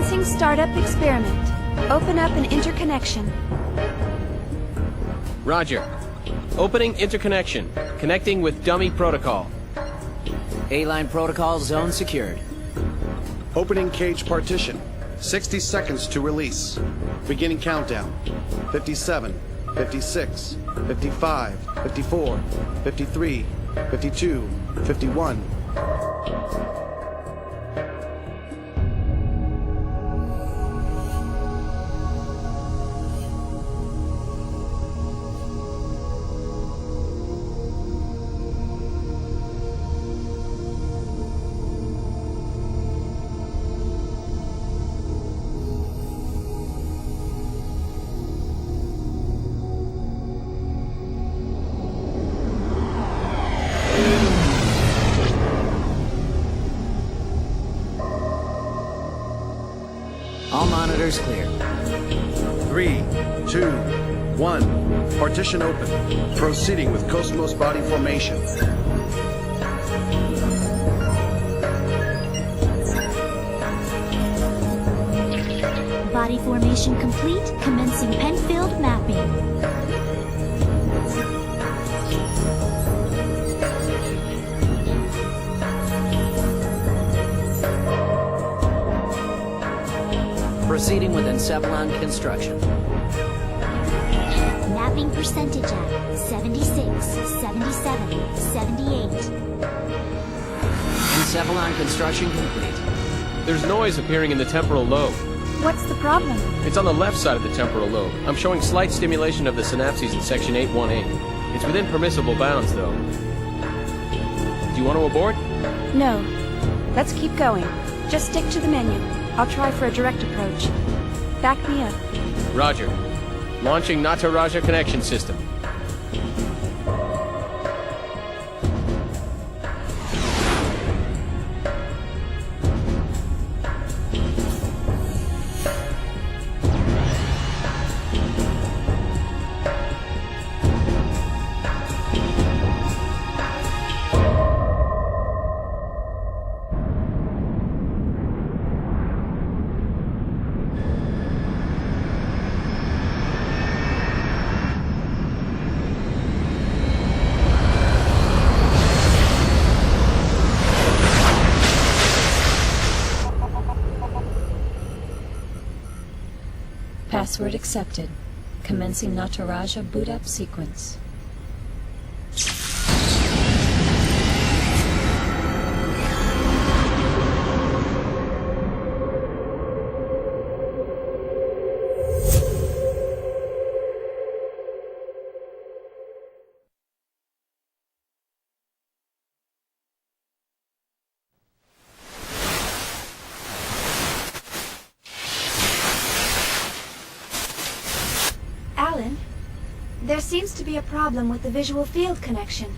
Commencing startup experiment. Open up an interconnection. Roger. Opening interconnection. Connecting with dummy protocol. A-line protocol zone secured. Opening cage partition. 60 seconds to release. Beginning countdown. 57, 56, 55, 54, 53, 52, 51. All monitors clear. 3, 2, 1. Partition open. Proceeding with Cosmos body formation. Body formation complete. Commencing Penfield mapping. Proceeding with Encephalon construction. Mapping percentage at 76, 77, 78. Encephalon construction complete. There's noise appearing in the temporal lobe. What's the problem? It's on the left side of the temporal lobe. I'm showing slight stimulation of the synapses in section 818. It's within permissible bounds, though. Do you want to abort? No. Let's keep going. Just stick to the menu. I'll try for a direct approach. Back me up. Roger. Launching Nataraja connection system. Password accepted. Commencing Nataraja boot up sequence. Alan, there seems to be a problem with the visual field connection.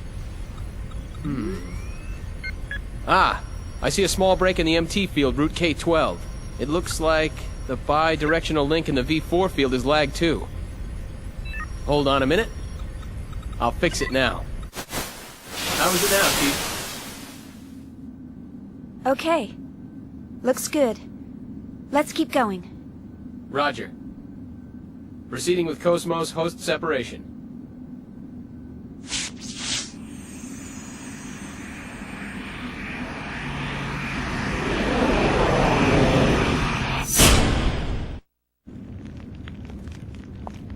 Ah, I see a small break in the MT field, route K12. It looks like the bi-directional link in the V4 field is lagged too. Hold on a minute. I'll fix it now. How is it now, Chief? Okay. Looks good. Let's keep going. Roger. Proceeding with Cosmos host separation.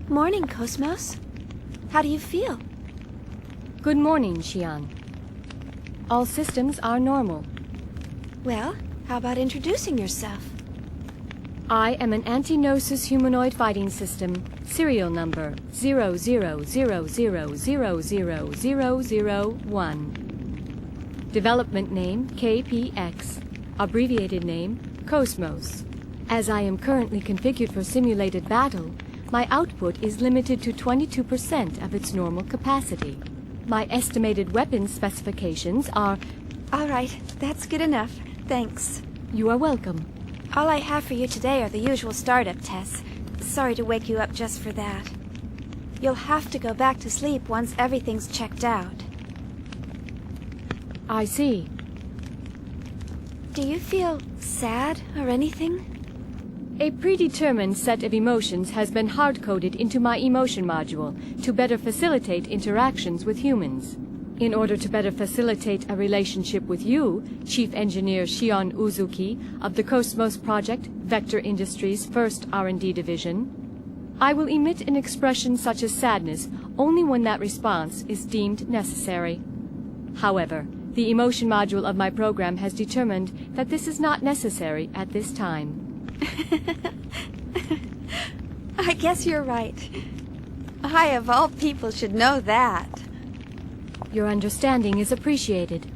Morning, Cosmos. How do you feel? Good morning, Xian. All systems are normal. Well, how about introducing yourself? I am an anti-gnosis humanoid fighting system, serial number 00000001. Development name KPX, abbreviated name Cosmos. As I am currently configured for simulated battle, my output is limited to 22% of its normal capacity. My estimated weapon specifications are... All right, that's good enough. Thanks. You are welcome. All I have for you today are the usual startup tests. Sorry to wake you up just for that. You'll have to go back to sleep once everything's checked out. I see. Do you feel sad or anything? A predetermined set of emotions has been hard-coded into my emotion module to better facilitate interactions with humans. In order to better facilitate a relationship with you, Chief Engineer Shion Uzuki of the Cosmos Project, Vector Industries' first R&D division, I will emit an expression such as sadness only when that response is deemed necessary. However, the emotion module of my program has determined that this is not necessary at this time. I guess you're right. I, of all people, should know that. Your understanding is appreciated.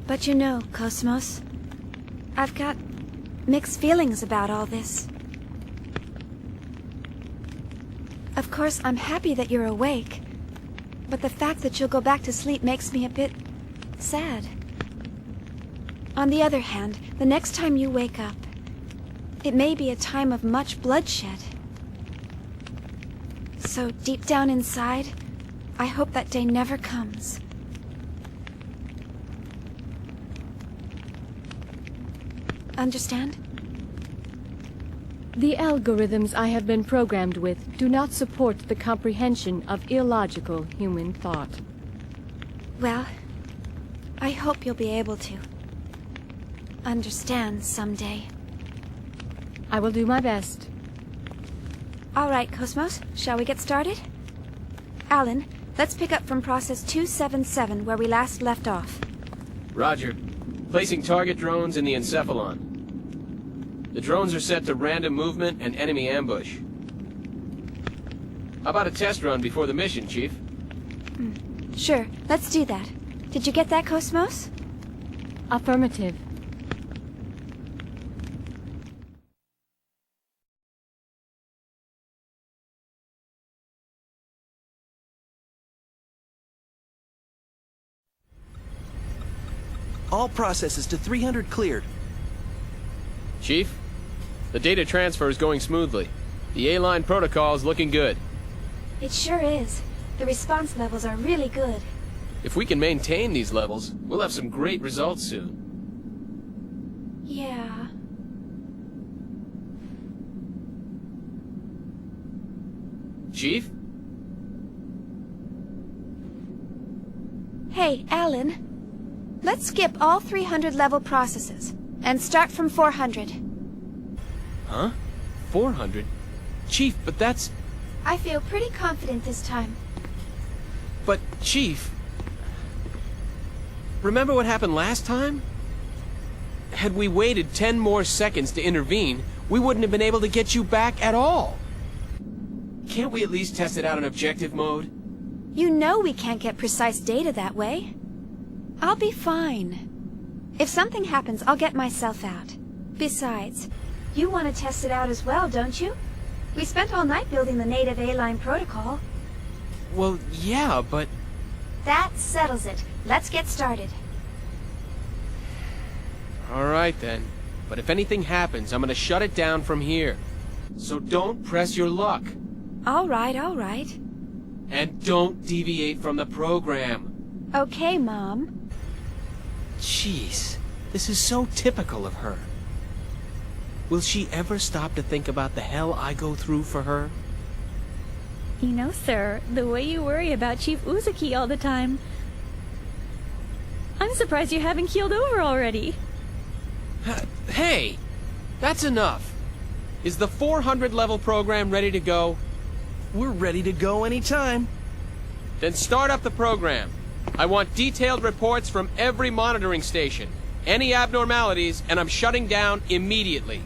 But you know, Cosmos, I've got mixed feelings about all this. Of course, I'm happy that you're awake, but the fact that you'll go back to sleep makes me a bit sad. On the other hand, the next time you wake up, it may be a time of much bloodshed. So deep down inside, I hope that day never comes. Understand? The algorithms I have been programmed with do not support the comprehension of illogical human thought. Well, I hope you'll be able to understand someday. I will do my best. All right, Cosmos, shall we get started? Alan, let's pick up from process 277 where we last left off. Roger. Placing target drones in the encephalon. The drones are set to random movement and enemy ambush. How about a test run before the mission, Chief? Sure, let's do that. Did you get that, Cosmos? Affirmative. All processes to 300 cleared. Chief, the data transfer is going smoothly. The A-line protocol is looking good. It sure is. The response levels are really good. If we can maintain these levels, we'll have some great results soon. Yeah. Chief? Hey, Alan. Let's skip all 300 level processes and start from 400. Huh? 400? Chief, but that's... I feel pretty confident this time. But, Chief... Remember what happened last time? Had we waited 10 more seconds to intervene, we wouldn't have been able to get you back at all. Can't we at least test it out in objective mode? You know we can't get precise data that way. I'll be fine. If something happens, I'll get myself out. Besides, you want to test it out as well, don't you? We spent all night building the native A-line protocol. Well, yeah, but... That settles it. Let's get started. All right, then. But if anything happens, I'm gonna shut it down from here. So don't press your luck. All right, all right. And don't deviate from the program. Okay, Mom. Jeez, this is so typical of her. Will she ever stop to think about the hell I go through for her? You know, sir, the way you worry about Chief Uzuki all the time, I'm surprised you haven't keeled over already. Hey, that's enough. Is the 400 level program ready to go? We're ready to go anytime. Then start up the program. I want detailed reports from every monitoring station. Any abnormalities, and I'm shutting down immediately.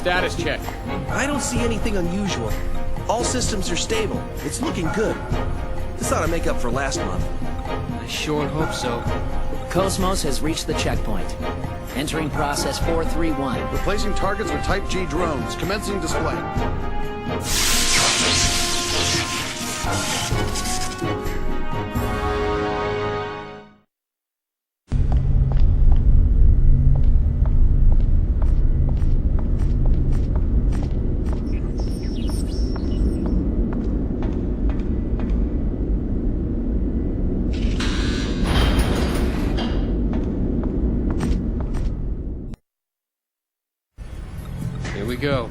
Status check. I don't see anything unusual. All systems are stable. It's looking good. This ought to make up for last month. I sure hope so. Cosmos has reached the checkpoint. Entering process 431. Replacing targets with Type G drones. Commencing display. Here we go.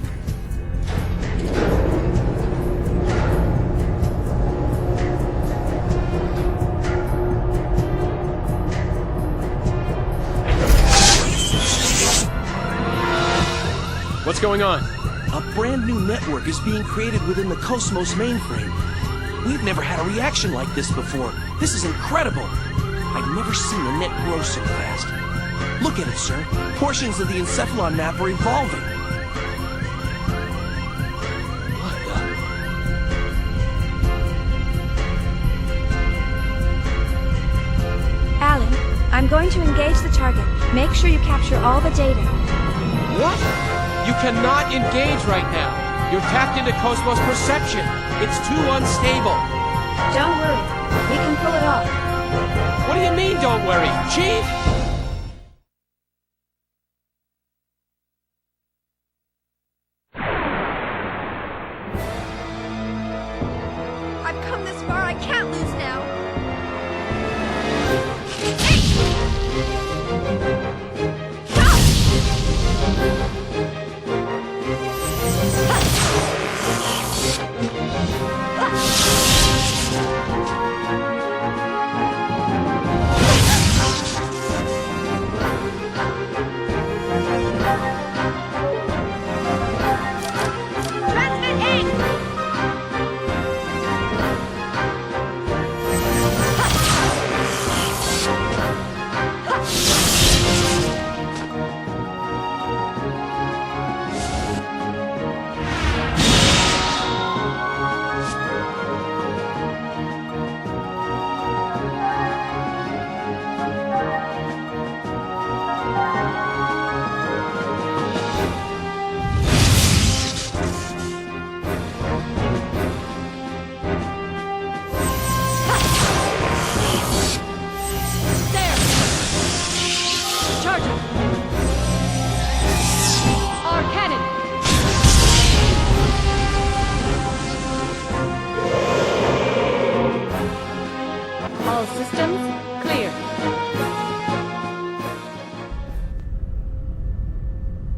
What's going on? A brand new network is being created within the Cosmos mainframe. We've never had a reaction like this before. This is incredible. I've never seen a net grow so fast. Look at it, sir. Portions of the encephalon map are evolving. Alan, I'm going to engage the target. Make sure you capture all the data. What? You cannot engage right now. You're tapped into Cosmos perception. It's too unstable. Don't worry. We can pull it off. What do you mean, don't worry? Chief? I've come this far. I can't lose now.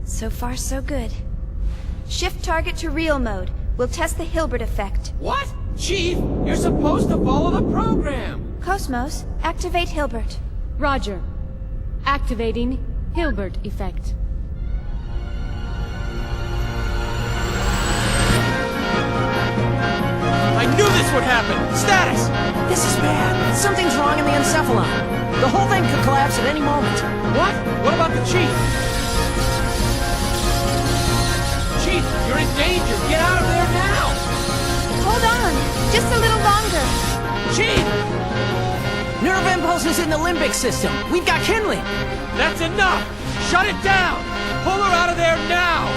So far, so good. Shift target to real mode. We'll test the Hilbert effect. What? Chief, you're supposed to follow the program. Cosmos, activate Hilbert. Roger. Activating Hilbert effect. I knew this would happen. Status! This is bad. Something's wrong in the encephalon. The whole thing could collapse at any moment. What? What about the chief? Chief, you're in danger. Get out of there now! Hold on. Just a little longer. Chief! Nerve impulses in the limbic system. We've got kindling. That's enough! Shut it down! Pull her out of there now!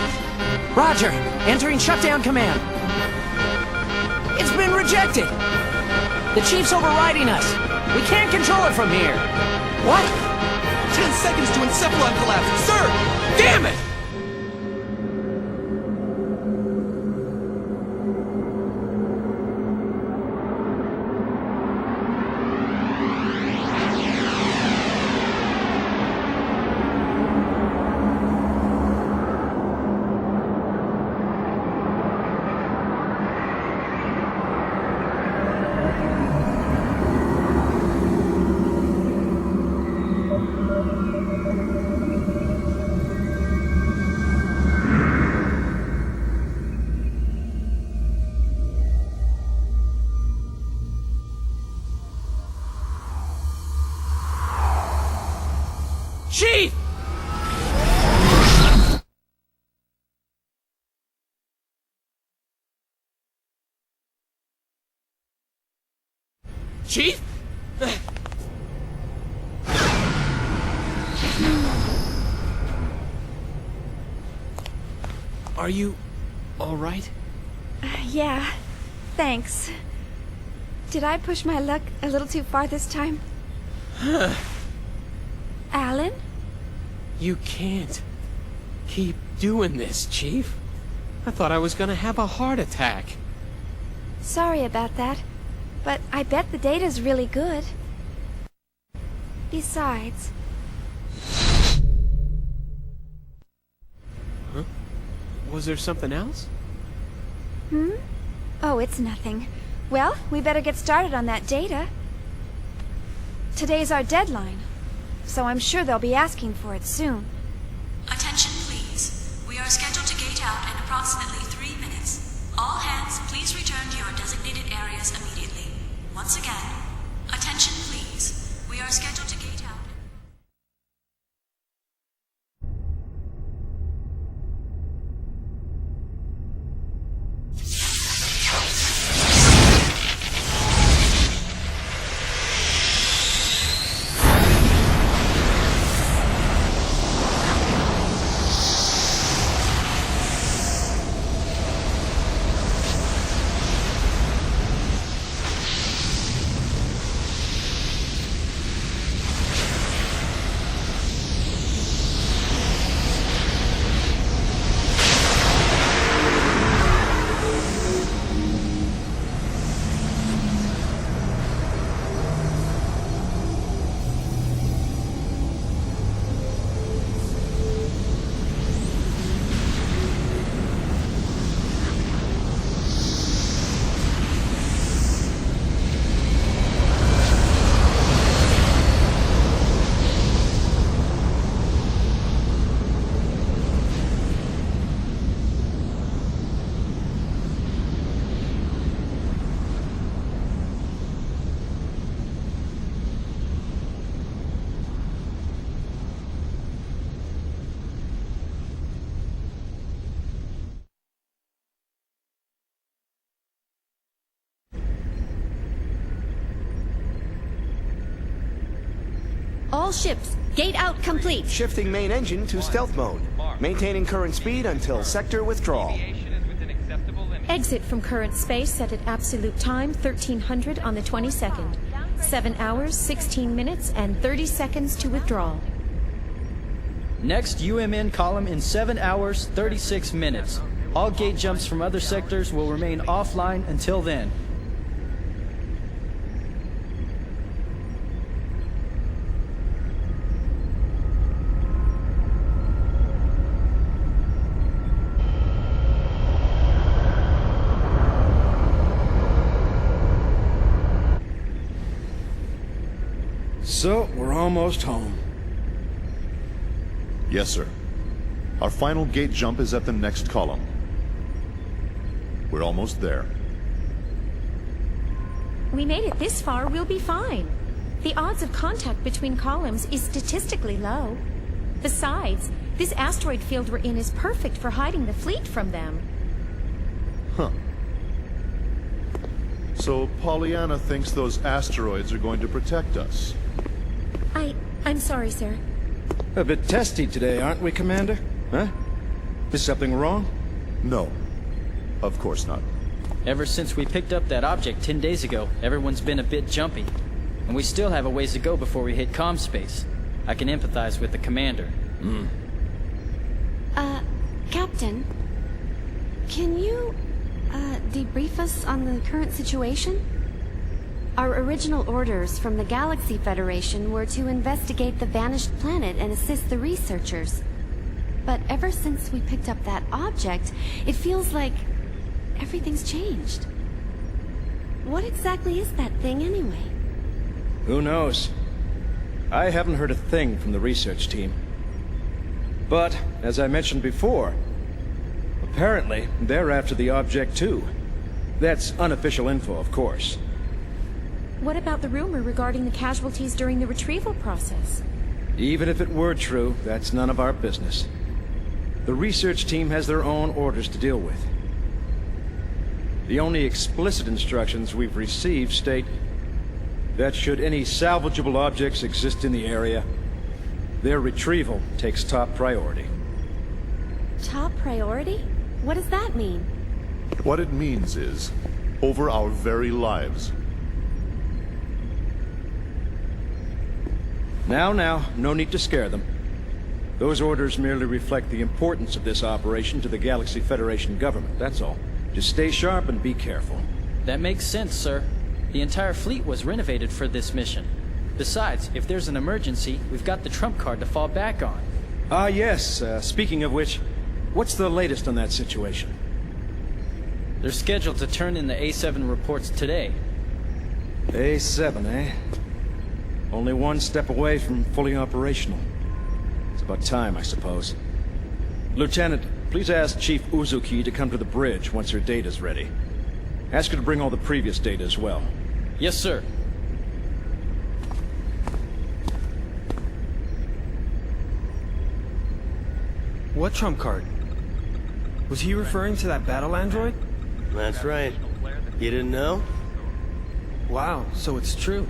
Roger. Entering shutdown command. It's been rejected. The chief's overriding us. We can't control it from here. What? 10 seconds to encephalon collapse. Sir! Damn it! Chief! Chief? Are you all right? Yeah, thanks. Did I push my luck a little too far this time? Alan? You can't keep doing this, Chief. I thought I was gonna have a heart attack. Sorry about that, but I bet the data's really good. Besides... Huh? Was there something else? Oh, it's nothing. Well, we better get started on that data. Today's our deadline, so I'm sure they'll be asking for it soon. Attention, please. We are scheduled to gate out in approximately 3 minutes. All hands, please return to your designated areas immediately. Once again, attention, please. We are scheduled to gate out. All ships, gate out complete. Shifting main engine to stealth mode. Maintaining current speed until sector withdrawal. Exit from current space set at absolute time 1300 on the 22nd. 7 hours, 16 minutes, and 30 seconds to withdrawal. Next UMN column in 7 hours, 36 minutes. All gate jumps from other sectors will remain offline until then. So, we're almost home. Yes, sir. Our final gate jump is at the next column. We're almost there. We made it this far, we'll be fine. The odds of contact between columns is statistically low. Besides, this asteroid field we're in is perfect for hiding the fleet from them. Huh. So Pollyanna thinks those asteroids are going to protect us. I'm sorry, sir. A bit testy today, aren't we, Commander? Huh? Is something wrong? No. Of course not. Ever since we picked up that object 10 days ago, everyone's been a bit jumpy. And we still have a ways to go before we hit comm space. I can empathize with the commander. Captain, can you, debrief us on the current situation? Our original orders from the Galaxy Federation were to investigate the vanished planet and assist the researchers. But ever since we picked up that object, it feels like everything's changed. What exactly is that thing anyway? Who knows? I haven't heard a thing from the research team. But, as I mentioned before, apparently they're after the object too. That's unofficial info, of course. What about the rumor regarding the casualties during the retrieval process? Even if it were true, that's none of our business. The research team has their own orders to deal with. The only explicit instructions we've received state, that should any salvageable objects exist in the area, their retrieval takes top priority. Top priority? What does that mean? What it means is, over our very lives. Now, no need to scare them. Those orders merely reflect the importance of this operation to the Galaxy Federation government, that's all. Just stay sharp and be careful. That makes sense, sir. The entire fleet was renovated for this mission. Besides, if there's an emergency, we've got the trump card to fall back on. Ah, yes. Speaking of which, what's the latest on that situation? They're scheduled to turn in the A7 reports today. A7, eh? Only one step away from fully operational. It's about time, I suppose. Lieutenant, please ask Chief Uzuki to come to the bridge once her data's ready. Ask her to bring all the previous data as well. Yes, sir. What trump card? Was he referring to that battle android? That's right. You didn't know? Wow, so it's true.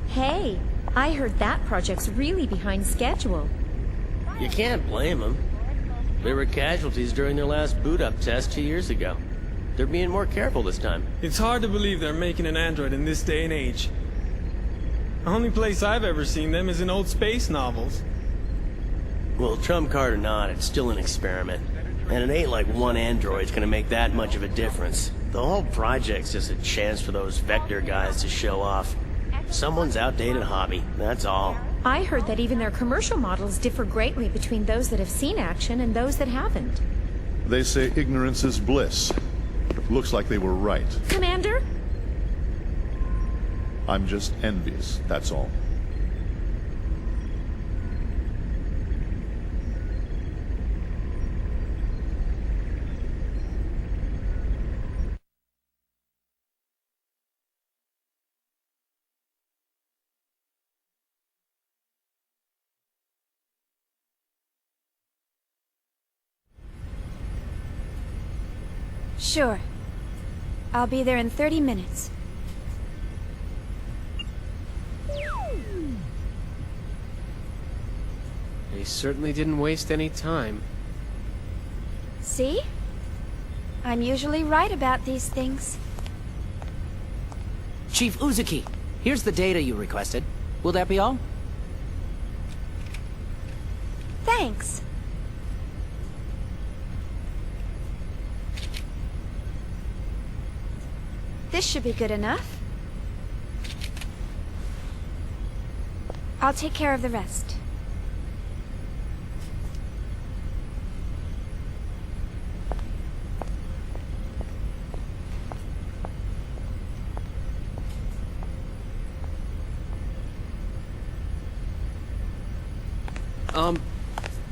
Hey, I heard that project's really behind schedule. You can't blame them. There were casualties during their last boot-up test 2 years ago. They're being more careful this time. It's hard to believe they're making an android in this day and age. The only place I've ever seen them is in old space novels. Well, trump card or not, it's still an experiment. And it ain't like one android's gonna make that much of a difference. The whole project's just a chance for those Vector guys to show off. Someone's outdated hobby, that's all. I heard that even their commercial models differ greatly between those that have seen action and those that haven't. They say ignorance is bliss. Looks like they were right. Commander? I'm just envious, that's all. Sure. I'll be there in 30 minutes. They certainly didn't waste any time. See? I'm usually right about these things. Chief Uzuki, here's the data you requested. Will that be all? Thanks. This should be good enough. I'll take care of the rest.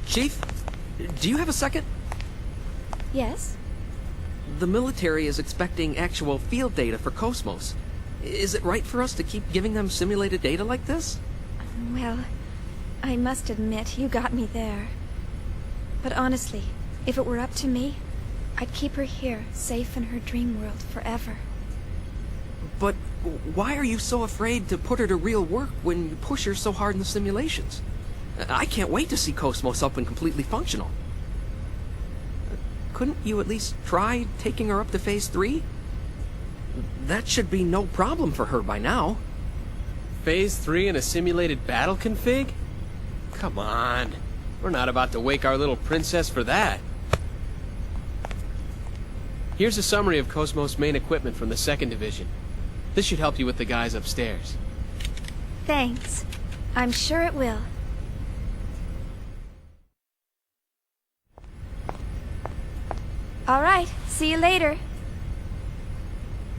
Chief? Do you have a second? Yes? The military is expecting actual field data for Cosmos. Is it right for us to keep giving them simulated data like this? Well, I must admit, you got me there. But honestly, if it were up to me, I'd keep her here, safe in her dream world forever. But why are you so afraid to put her to real work when you push her so hard in the simulations? I can't wait to see Cosmos up and completely functional. Couldn't you at least try taking her up to Phase 3? That should be no problem for her by now. Phase 3 in a simulated battle config? Come on. We're not about to wake our little princess for that. Here's a summary of Cosmos' main equipment from the 2nd Division. This should help you with the guys upstairs. Thanks. I'm sure it will. All right, see you later.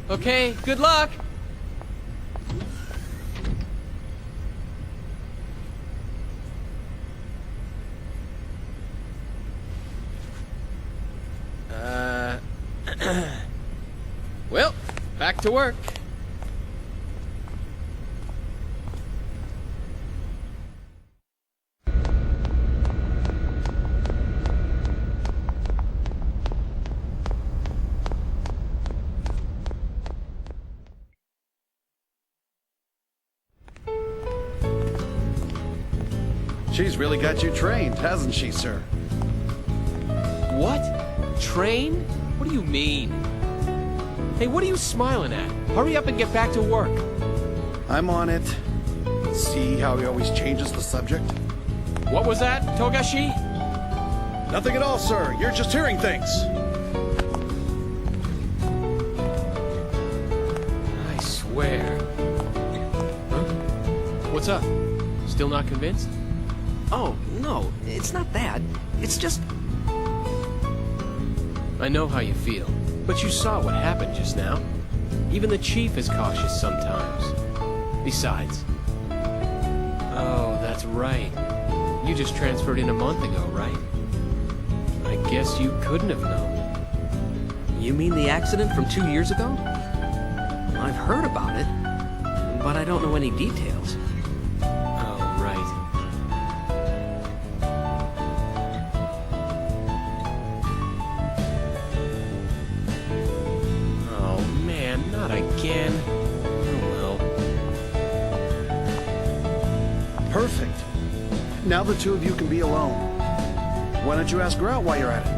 Okay, good luck! Well, back to work. She's really got you trained, hasn't she, sir? What? Train? What do you mean? Hey, what are you smiling at? Hurry up and get back to work. I'm on it. See how he always changes the subject? What was that, Togashi? Nothing at all, sir. You're just hearing things. I swear. Huh? What's up? Still not convinced? Oh, no, it's not that. It's just... I know how you feel, but you saw what happened just now. Even the chief is cautious sometimes. Besides... Oh, that's right. You just transferred in a month ago, right? I guess you couldn't have known. You mean the accident from 2 years ago? I've heard about it, but I don't know any details. Oh, right. Oh, man, not again. Oh, well. Perfect. Now the two of you can be alone. Why don't you ask her out while you're at it?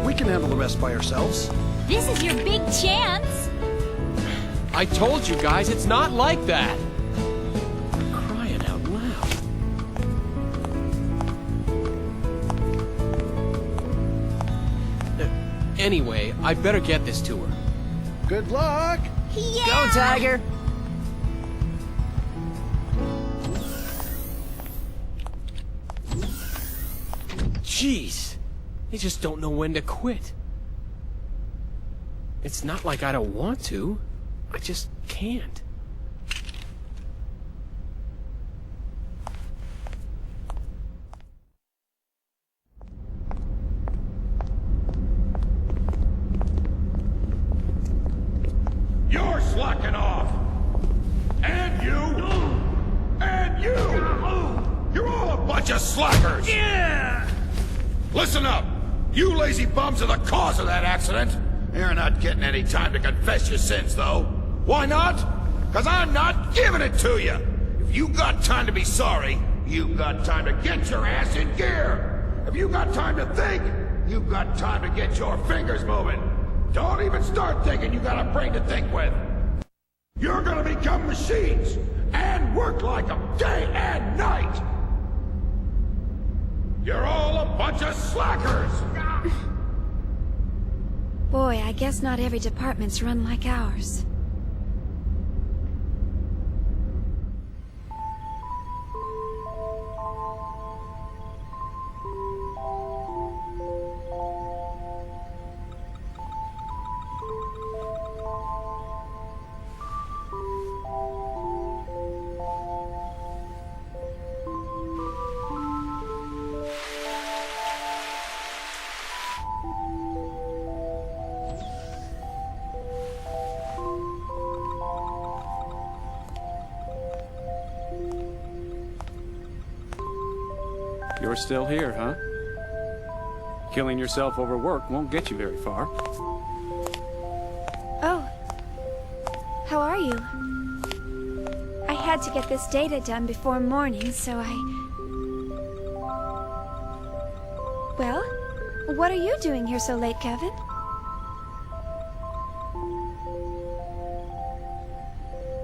We can handle the rest by ourselves. This is your big chance. I told you guys, it's not like that. Crying out loud. Anyway, I better get this to her. Good luck. Yeah. Go, Tiger. Jeez, they just don't know when to quit. It's not like I don't want to. I just can't. You're slacking off! And you! And you! You're all a bunch of slackers! Yeah! Listen up! You lazy bums are the cause of that accident! You're not getting any time to confess your sins, though. Why not? Because I'm not giving it to you! If you got time to be sorry, you've got time to get your ass in gear! If you got time to think, you've got time to get your fingers moving! Don't even start thinking you got a brain to think with! You're gonna become machines! And work like them day and night! You're all a bunch of slackers! Boy, I guess not every department's run like ours. You're still here, huh? Killing yourself over work won't get you very far. Oh. How are you? I had to get this data done before morning, so Well, what are you doing here so late, Kevin?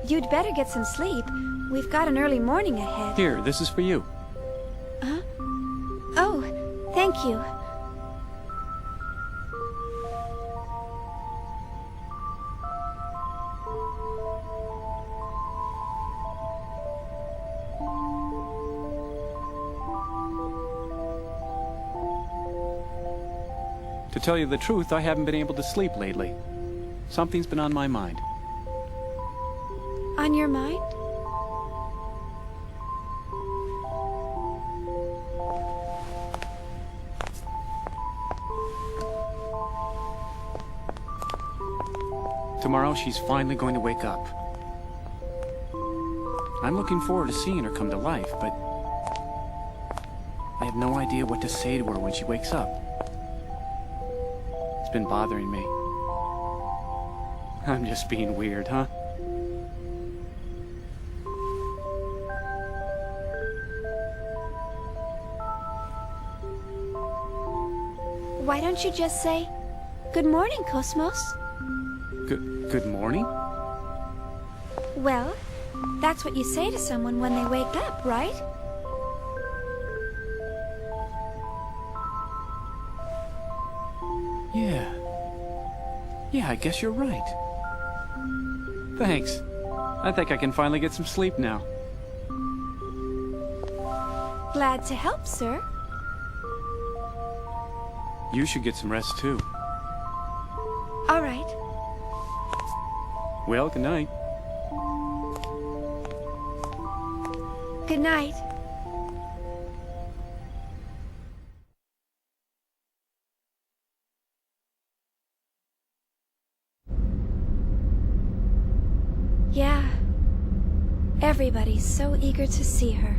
You'd better get some sleep. We've got an early morning ahead. Here, this is for you. Huh? Oh, thank you. To tell you the truth, I haven't been able to sleep lately. Something's been on my mind. On your mind? Tomorrow she's finally going to wake up. I'm looking forward to seeing her come to life, but I have no idea what to say to her when she wakes up. It's been bothering me. I'm just being weird, huh? don't you just say, "Good morning, Cosmos"? Good morning? Well, that's what you say to someone when they wake up, right? Yeah, I guess you're right. Thanks. I think I can finally get some sleep now. Glad to help, sir. You should get some rest too. All right. Well, good night. Good night. Yeah. Everybody's so eager to see her.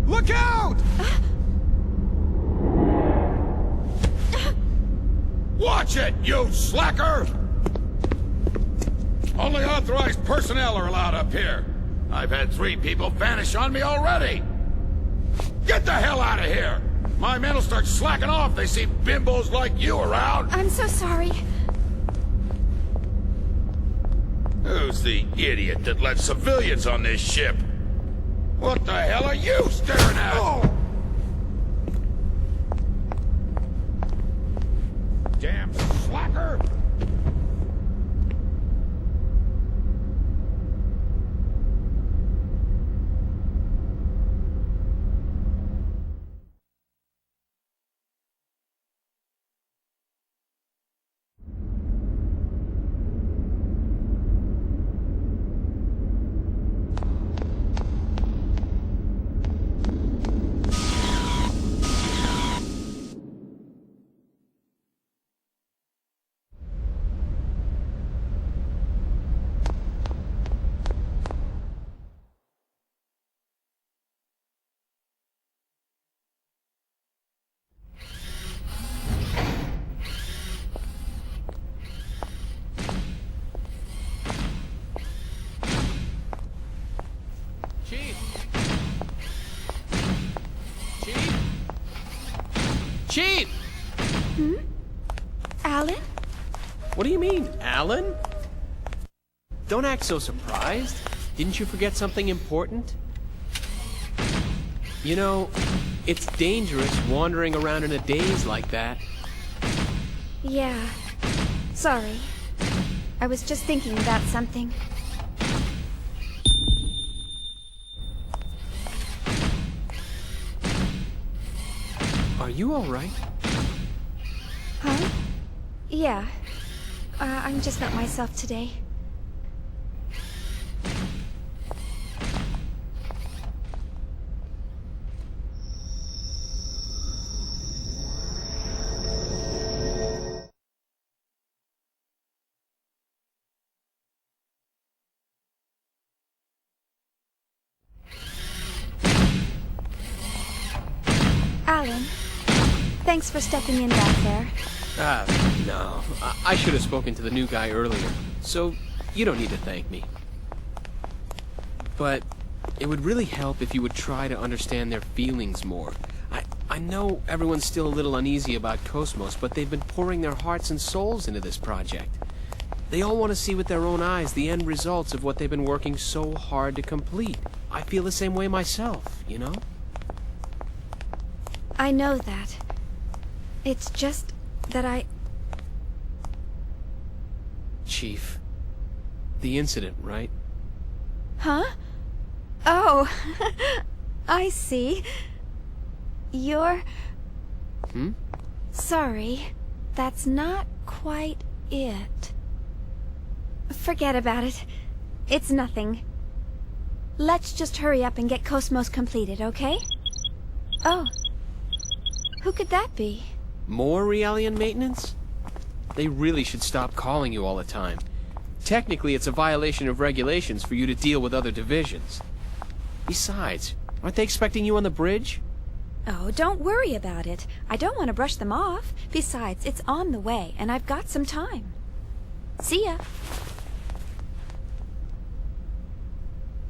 Look out! Watch it, you slacker! Only authorized personnel are allowed up here. I've had 3 people vanish on me already. Get the hell out of here! My men will start slacking off if they see bimbos like you around. I'm so sorry. Who's the idiot that let civilians on this ship? What the hell are you staring at? Oh. Damn slacker! Chief! Hmm? Alan? What do you mean, Alan? Don't act so surprised. Didn't you forget something important? You know, it's dangerous wandering around in a daze like that. Yeah. Sorry. I was just thinking about something. Are you all right? Huh? Yeah. I'm just not myself today. darling. Thanks for stepping in back there. No. I should have spoken to the new guy earlier, so you don't need to thank me. But it would really help if you would try to understand their feelings more. I know everyone's still a little uneasy about Cosmos, but they've been pouring their hearts and souls into this project. They all want to see with their own eyes the end results of what they've been working so hard to complete. I feel the same way myself, you know? I know that. It's just that Chief, the incident, right? Huh? Oh, I see. You're... Sorry, that's not quite it. Forget about it. It's nothing. Let's just hurry up and get Cosmos completed, okay? Oh. Who could that be? More Realian maintenance? They really should stop calling you all the time. Technically, it's a violation of regulations for you to deal with other divisions. Besides, aren't they expecting you on the bridge? Oh, don't worry about it. I don't want to brush them off. Besides, it's on the way, and I've got some time. See ya.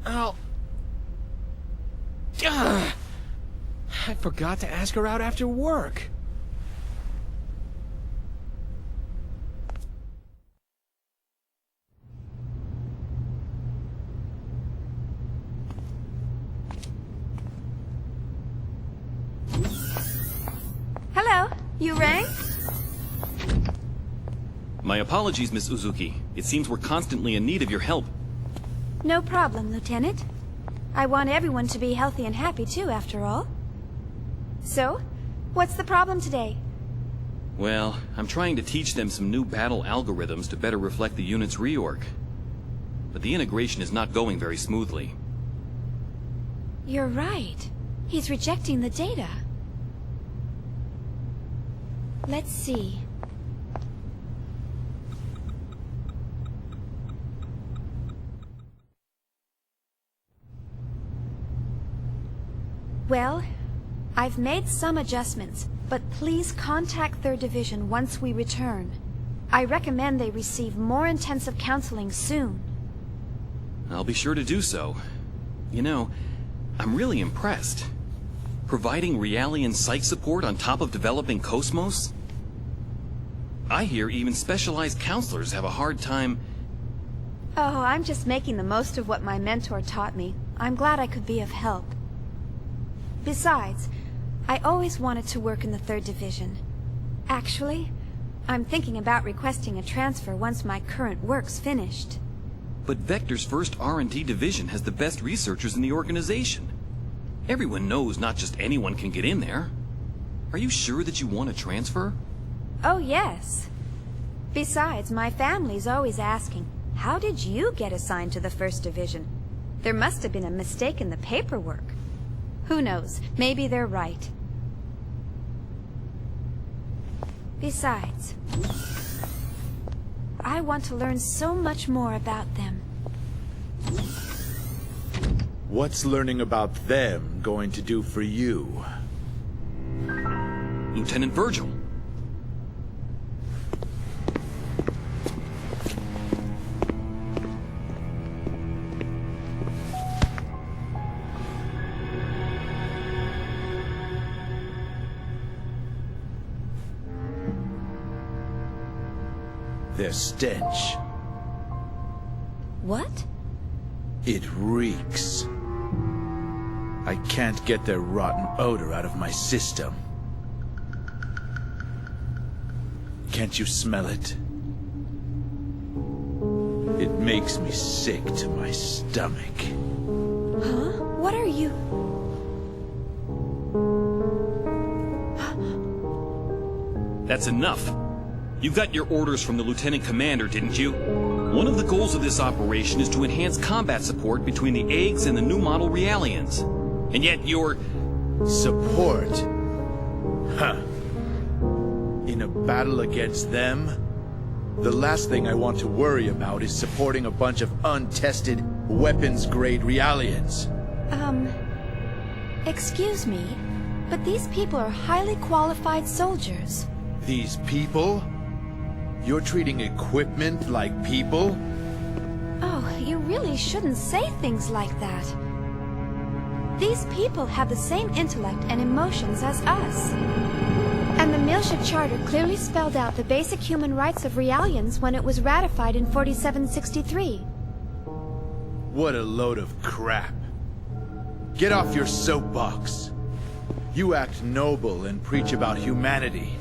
Oh. I forgot to ask her out after work. Hello, you rang? My apologies, Miss Uzuki. It seems we're constantly in need of your help. No problem, Lieutenant. I want everyone to be healthy and happy too, after all. So, what's the problem today? Well, I'm trying to teach them some new battle algorithms to better reflect the unit's reorg. But the integration is not going very smoothly. You're right. He's rejecting the data. Let's see. Well, I've made some adjustments, but please contact 3rd Division once we return. I recommend they receive more intensive counseling soon. I'll be sure to do so. You know, I'm really impressed. Providing Realian psych support on top of developing Cosmos? I hear even specialized counselors have a hard time... Oh, I'm just making the most of what my mentor taught me. I'm glad I could be of help. Besides, I always wanted to work in the 3rd Division. Actually, I'm thinking about requesting a transfer once my current work's finished. But Vector's first R&D division has the best researchers in the organization. Everyone knows not just anyone can get in there. Are you sure that you want to transfer? Oh, yes. Besides, my family's always asking, how did you get assigned to the 1st Division? There must have been a mistake in the paperwork. Who knows? Maybe they're right. Besides, I want to learn so much more about them. What's learning about them going to do for you? Lieutenant Virgil. Their stench. What? It reeks. I can't get their rotten odor out of my system. Can't you smell it? It makes me sick to my stomach. Huh? What are you... That's enough. You got your orders from the Lieutenant Commander, didn't you? One of the goals of this operation is to enhance combat support between the eggs and the new model Realians. And yet you're... Support? Huh. In a battle against them? The last thing I want to worry about is supporting a bunch of untested, weapons-grade Realians. Excuse me. But these people are highly qualified soldiers. These people? You're treating equipment like people? Oh, you really shouldn't say things like that. These people have the same intellect and emotions as us. And the Miltia Charter clearly spelled out the basic human rights of Realians when it was ratified in 4763. What a load of crap. Get off your soapbox. You act noble and preach about humanity,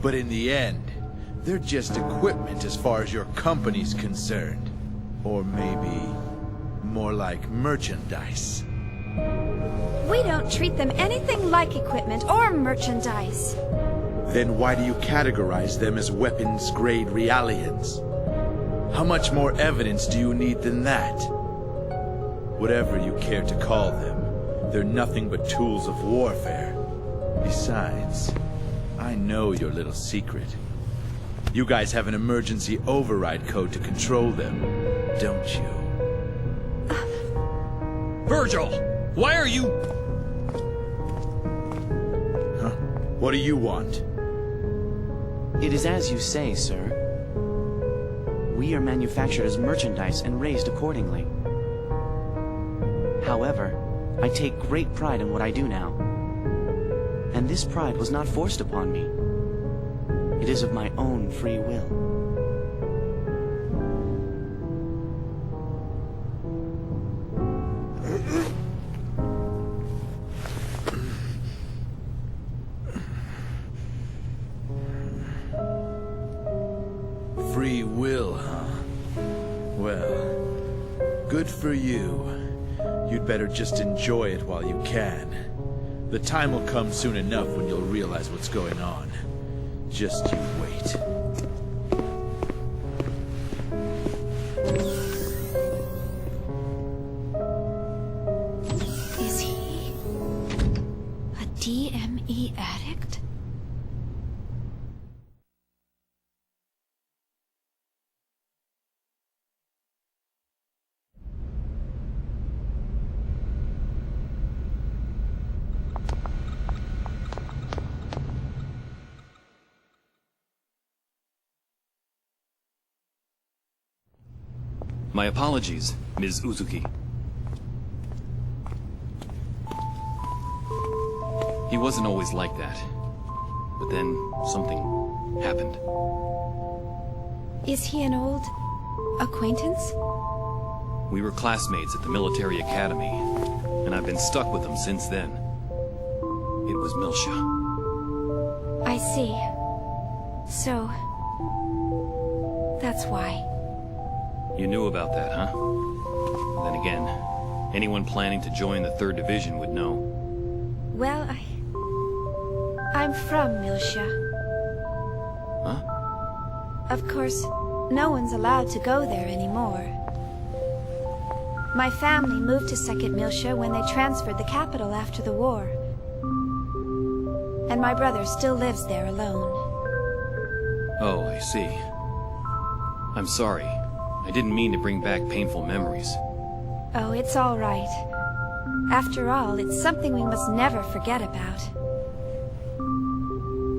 but in the end, they're just equipment as far as your company's concerned. Or maybe more like merchandise. We don't treat them anything like equipment or merchandise. Then why do you categorize them as weapons-grade Realians? How much more evidence do you need than that? Whatever you care to call them, they're nothing but tools of warfare. Besides, I know your little secret. You guys have an emergency override code to control them, don't you? Virgil! Why are you... Huh? What do you want? It is as you say, sir. We are manufactured as merchandise and raised accordingly. However, I take great pride in what I do now. And this pride was not forced upon me. It is of my own free will. Free will, huh? Well, good for you. You'd better just enjoy it while you can. The time will come soon enough when you'll realize what's going on. Just you wait. Is he a DME addict? My apologies, Ms. Uzuki. He wasn't always like that. But then something happened. Is he an old acquaintance? We were classmates at the military academy, and I've been stuck with him since then. It was Miltia. I see. So, that's why. You knew about that, huh? Then again, anyone planning to join the 3rd Division would know. Well, I'm from Miltia. Huh? Of course, no one's allowed to go there anymore. My family moved to 2nd Miltia when they transferred the capital after the war. And my brother still lives there alone. Oh, I see. I'm sorry. I didn't mean to bring back painful memories. Oh, it's all right. After all, it's something we must never forget about.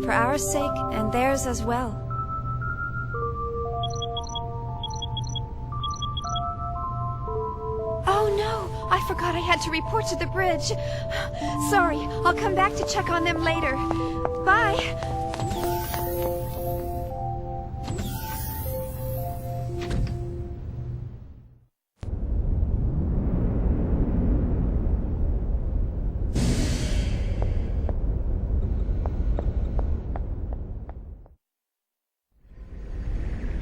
For our sake and theirs as well. Oh no! I forgot I had to report to the bridge. Sorry, I'll come back to check on them later. Bye!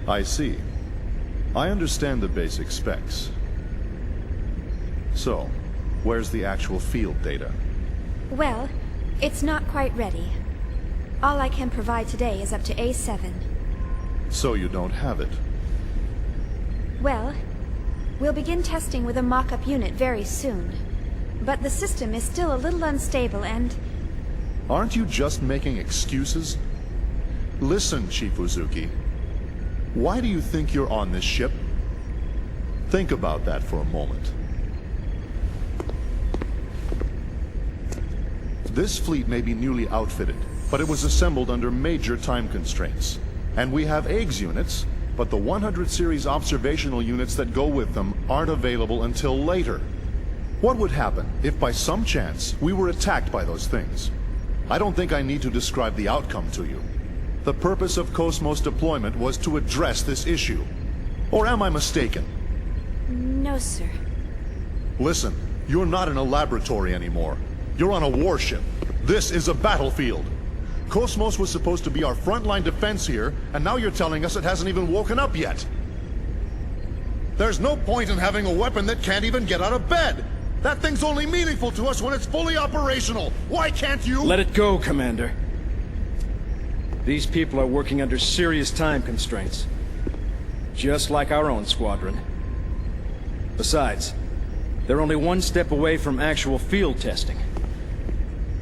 I see. I understand the basic specs. So, where's the actual field data? Well, it's not quite ready. All I can provide today is up to A7. So you don't have it? Well, we'll begin testing with a mock-up unit very soon. But the system is still a little unstable and... Aren't you just making excuses? Listen, Chief Uzuki. Why do you think you're on this ship? Think about that for a moment. This fleet may be newly outfitted, but it was assembled under major time constraints. And we have Eggs units, but the 100 series observational units that go with them aren't available until later. What would happen if by some chance we were attacked by those things? I don't think I need to describe the outcome to you. The purpose of Cosmos deployment was to address this issue. Or am I mistaken? No, sir. Listen, you're not in a laboratory anymore. You're on a warship. This is a battlefield. Cosmos was supposed to be our frontline defense here, and now you're telling us it hasn't even woken up yet. There's no point in having a weapon that can't even get out of bed. That thing's only meaningful to us when it's fully operational. Why can't you— Let it go, Commander. These people are working under serious time constraints. Just like our own squadron. Besides, they're only one step away from actual field testing.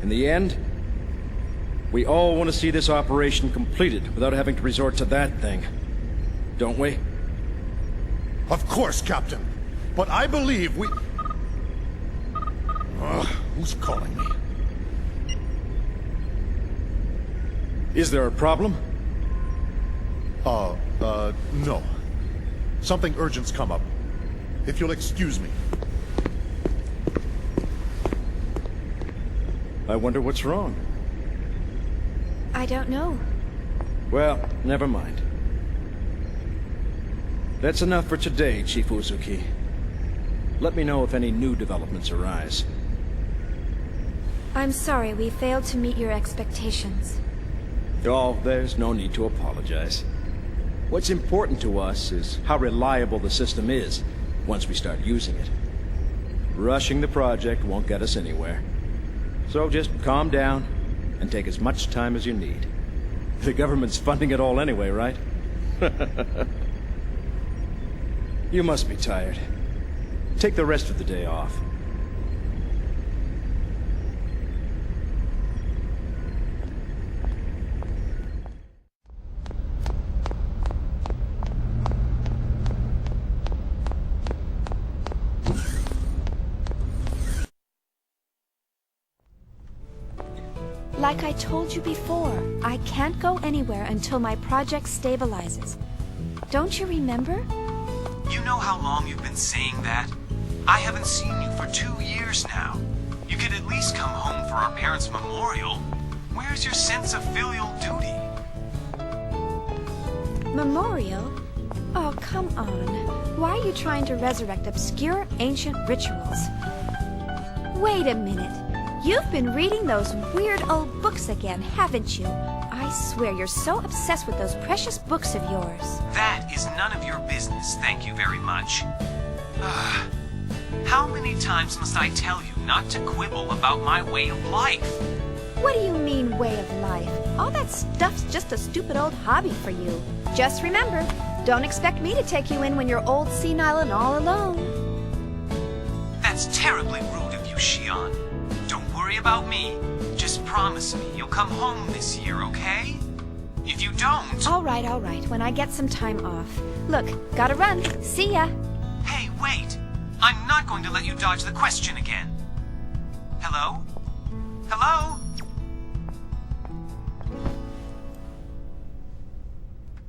In the end, we all want to see this operation completed without having to resort to that thing. Don't we? Of course, Captain. But I believe we— who's calling me? Is there a problem? No. Something urgent's come up. If you'll excuse me. I wonder what's wrong. I don't know. Well, never mind. That's enough for today, Chief Uzuki. Let me know if any new developments arise. I'm sorry we failed to meet your expectations. Oh, there's no need to apologize. What's important to us is how reliable the system is once we start using it. Rushing the project won't get us anywhere. So just calm down and take as much time as you need. The government's funding it all anyway, right? You must be tired. Take the rest of the day off. Like I told you before, I can't go anywhere until my project stabilizes. Don't you remember? You know how long you've been saying that? I haven't seen you for 2 years now. You could at least come home for our parents' memorial. Where's your sense of filial duty? Memorial? Oh, come on. Why are you trying to resurrect obscure ancient rituals? Wait a minute. You've been reading those weird old books again, haven't you? I swear you're so obsessed with those precious books of yours. That is none of your business, thank you very much. How many times must I tell you not to quibble about my way of life? What do you mean, way of life? All that stuff's just a stupid old hobby for you. Just remember, don't expect me to take you in when you're old, senile, and all alone. That's terribly rude of you, Shion. Don't worry about me. Just promise me you'll come home this year, okay? If you don't... All right, when I get some time off. Look, gotta run. See ya. Hey, wait! I'm not going to let you dodge the question again. Hello? Hello?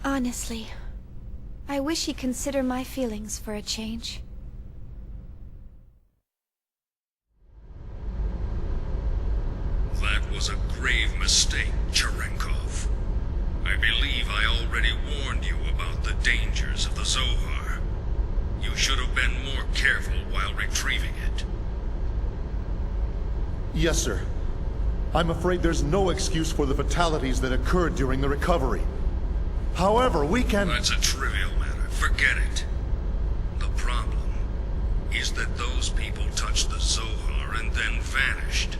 Honestly, I wish he'd consider my feelings for a change. That was a grave mistake, Cherenkov. I believe I already warned you about the dangers of the Zohar. You should have been more careful while retrieving it. Yes, sir. I'm afraid there's no excuse for the fatalities that occurred during the recovery. However, we can... That's a trivial matter. Forget it. The problem is that those people touched the Zohar and then vanished.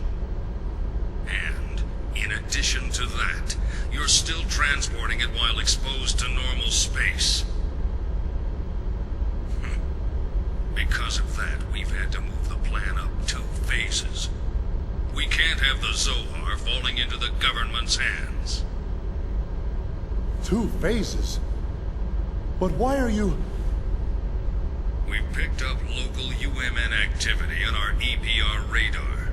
And, in addition to that, you're still transporting it while exposed to normal space. Because of that, we've had to move the plan up 2 phases. We can't have the Zohar falling into the government's hands. 2 phases? But why are you... We picked up local UMN activity on our EPR radar.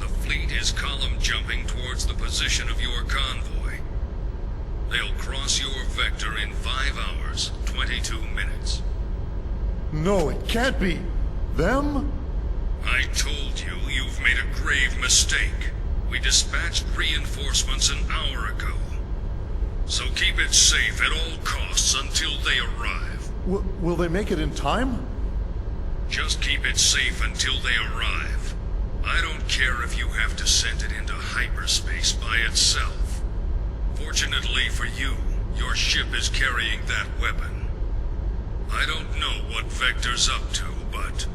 The fleet is column jumping towards the position of your convoy. They'll cross your vector in 5 hours, 22 minutes. No, it can't be. Them? I told you, you've made a grave mistake. We dispatched reinforcements an hour ago. So keep it safe at all costs until they arrive. Will they make it in time? Just keep it safe until they arrive. I don't care if you have to send it into hyperspace by itself. Fortunately for you, your ship is carrying that weapon. I don't know what Vector's up to, but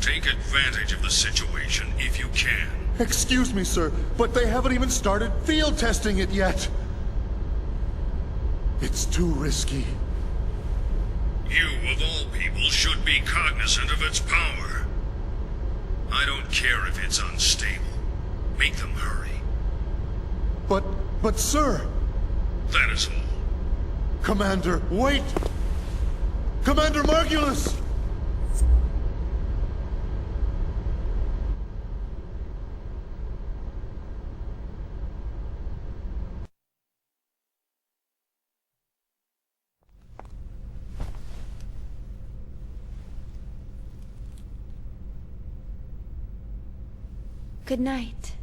take advantage of the situation if you can. Excuse me, sir, but they haven't even started field testing it yet. It's too risky. You, of all people, should be cognizant of its power. I don't care if it's unstable. Make them hurry. But sir... That is all. Commander, wait! Commander Margulis! Good night.